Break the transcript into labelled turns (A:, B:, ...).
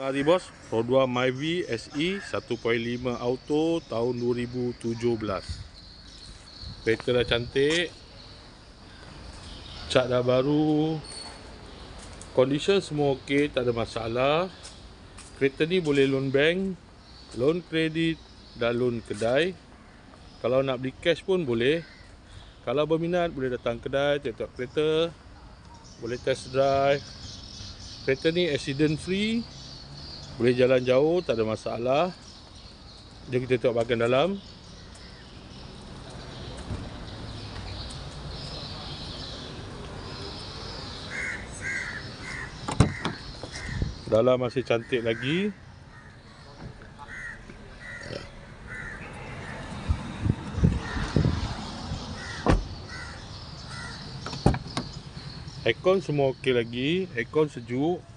A: Hari bos, Roda Myvi SE 1.5 auto tahun 2017. Kereta dah cantik, cat dah baru, condition semua ok, tak ada masalah. Kereta ni boleh loan bank, loan kredit dan loan kedai. Kalau nak beli cash pun boleh. Kalau berminat boleh datang kedai, tengok kereta, boleh test drive. Kereta ni accident free, boleh jalan jauh, tak ada masalah. Jom kita tengok bahagian dalam. Dalam masih cantik lagi. Aircon semua ok lagi, aircon sejuk.